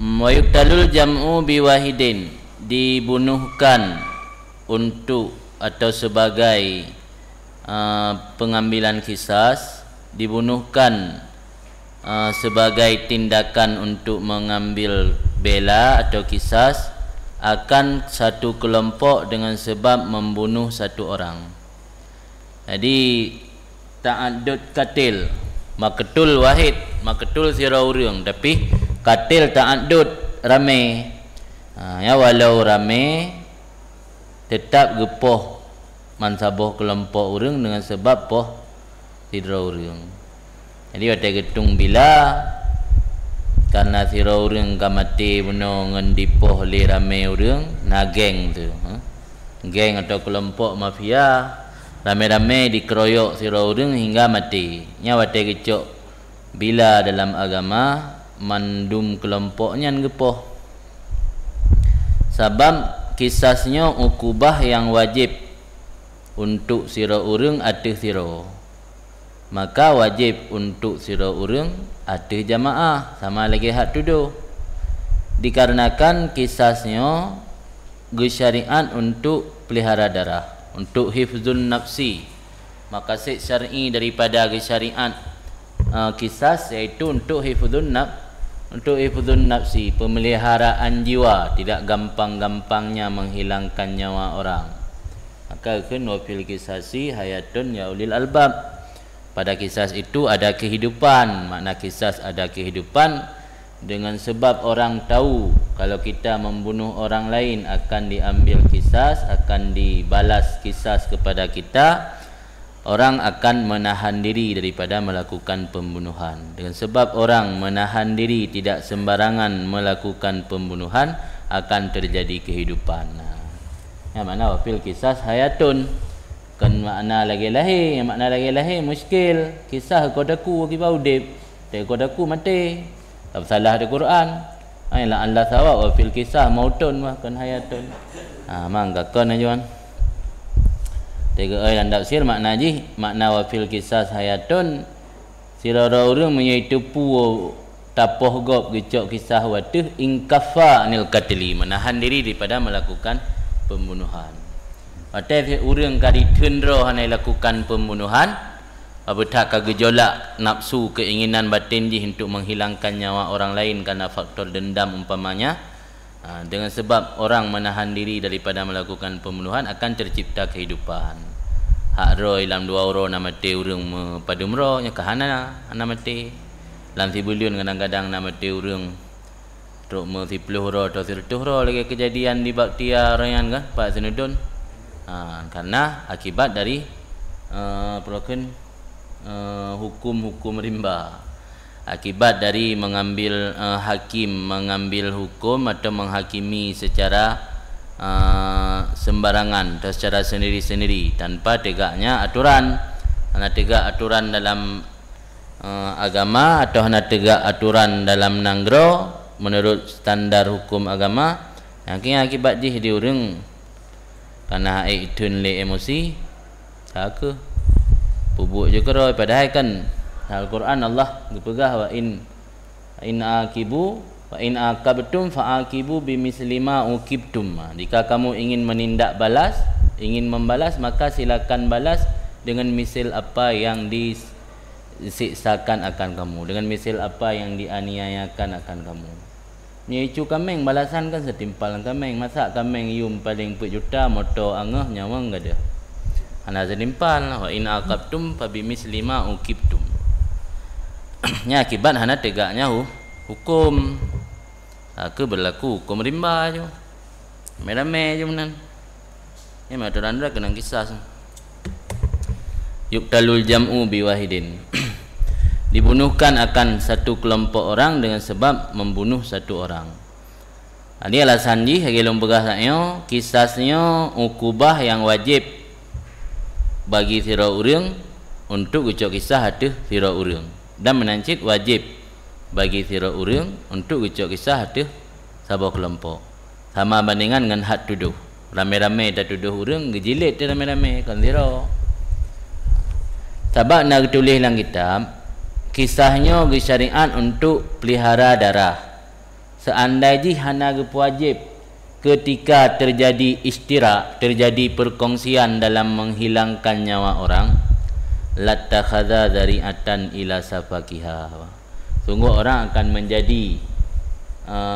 Wa yuqtalul jam'u biwahidin, dibunuhkan untuk atau sebagai pengambilan kisas, dibunuhkan sebagai tindakan untuk mengambil bela atau kisas akan satu kelompok dengan sebab membunuh satu orang. Jadi ta'addud katil, maqtul wahid, maqtul sira urang, tapi katil ta'addud ramai. Ya, walau ramai tetap gepoh mansabah kelompok urang dengan sebab poh sira urang. Jadi wate getung bila karena sira urang ka mati bunuh ngan dipoh le ramai urang, nageng tu. Geng atau kelompok mafia rame-rame dikeroyok sira urang hingga mati. Nya wate gecok bila dalam agama mandum kelompoknya gepoh. Sebab kisasnya ukubah yang wajib untuk sira urang atih sira. Maka wajib untuk sira urang atih jamaah sama lagi hak tuduh. Dikarenakan kisasnya syariat untuk pelihara darah, untuk hifzun nafsi. Maqasid syar'i daripada syariat kisas iaitu untuk hifzun nafsi, pemeliharaan jiwa, tidak gampang-gampangnya menghilangkan nyawa orang. Maka kena fil kisasi hayatun ya ulil albab. Pada kisas itu ada kehidupan. Makna kisas ada kehidupan dengan sebab orang tahu kalau kita membunuh orang lain akan diambil kisas, akan dibalas kisas kepada kita. Orang akan menahan diri daripada melakukan pembunuhan. Dengan sebab orang menahan diri tidak sembarangan melakukan pembunuhan, akan terjadi kehidupan. Yang mana wafil kisas hayatun, kan makna lagi lahir. Yang makna lagi lahir muskil. Kisah kodaku akibat udip, tak kodaku mati. Tak salah di Quran. Ayolah Allah sawab wafil kisah mautun kan hayatun. Mang kakon ajuan. Tiga ayat dan tafsir makna ji, makna wafil kisas hayatun sira urang menyaitu pu tapoh gop gecok kisah watuh ingkafa anil qatli, menahan diri daripada melakukan pembunuhan. Patai urang kari tendro hanai lakukan pembunuhan, apabila ka gejolak nafsu keinginan batin ji untuk menghilangkan nyawa orang lain karena faktor dendam umpamanya. Dengan sebab orang menahan diri daripada melakukan pembunuhan akan tercipta kehidupan. Hak roh dalam dua orang nama mati urang padum roh nya kahana ana mati. Dalam sibulion kadang-kadang nama mati urang truk me 10 roh atau 100 roh lagi kejadian di Baktia Rayan kan Pak Senudon. Karena akibat dari hukum-hukum rimba. Akibat dari mengambil hakim mengambil hukum atau menghakimi secara sembarangan atau secara sendiri-sendiri tanpa tegaknya aturan. Hanya tegak aturan dalam agama atau hanya tegak aturan dalam nanggro menurut standar hukum agama. Yang akibat jih diurang karena itun le emosi tak bubuk je keroi padahal kan Al-Quran Allah gepegah wa in akibu wa in aqabtum fa aqibu bimisli ma uqibtum. Jika kamu ingin menindak balas, ingin membalas, maka silakan balas dengan misil apa yang disiksakan akan kamu, dengan misil apa yang dianiayakan akan kamu. Nyicu kameng balasan kan setimpal kameng. Masa kameng yum paling 4 juta motor angah nyawa enggak ada. Ana setimpal wa in aqabtum fa bimisli ma uqibtum. Nya akibat hana tegaknya hukum. Aku berlaku hukum rimba je. Merame je menan. Ya matoran dah kena kisah. Yuqtalul jam'u biwahidin. Dibunuhkan akan satu kelompok orang dengan sebab membunuh satu orang. Ini alasan ji hagi lompegah saknyo kisasnya ukubah yang wajib bagi sira urang untuk ucap kisah hatuh sira urang. Dan menancit wajib bagi sira urang untuk ucap kisah hatuh sabah kelompok. Sama bandingan dengan hak tuduh. Rame-rame dah tuduh urang, gejilid dia rame-rame kan sira. Sebab nak tulis dalam kitab, kisahnya syariat untuk pelihara darah. seandainya hana wajib ketika terjadi istirak, terjadi perkongsian dalam menghilangkan nyawa orang, latakhadha dzari'atan ila safakiha. Sungguh orang akan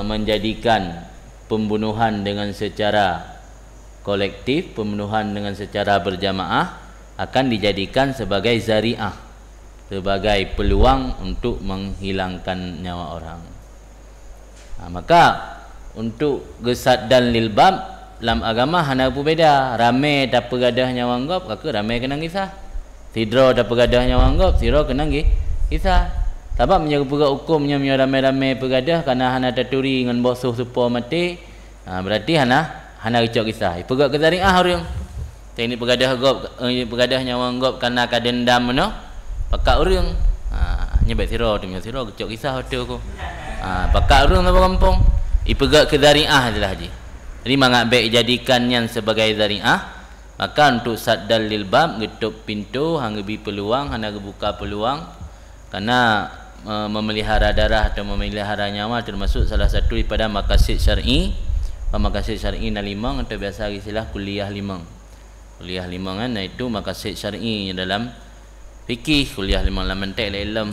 menjadikan pembunuhan dengan secara kolektif, pembunuhan dengan secara berjamaah akan dijadikan sebagai zari'ah, sebagai peluang untuk menghilangkan nyawa orang. Maka untuk gesat dan lilbab dalam agama hana berbeza. Ramai tak pegadah nyawa anggap, kaka ramai kena kisah. Tidro tak pegadah nyawa anggap, tidro kena kisah. Sebab menjaga pegak hukumnya ramai-ramai pegadah kerana hana taturi dengan bosuh supo mati. Berarti hana ricok kisah. Pegak ke zari'ah orang. Teknik pegadah nyawa anggap kerana kadendam mana? Pakak orang. Nyebab siro tu siro ricok kisah hotel aku. Pakak orang apa kampung? Ipegak ke zari'ah adalah haji. Jadi mengambil jadikannya sebagai zari'ah, maka untuk saddal lil bab, getuk pintu hang gebi peluang, hana gebuka peluang, karena memelihara darah atau memelihara nyawa termasuk salah satu daripada maqasid syar'i. Maqasid syar'i na limang atau biasa istilah kuliah limang. Kuliah limang kan, itu maqasid syar'i dalam fikih, kuliah limang dalam mantik ilmu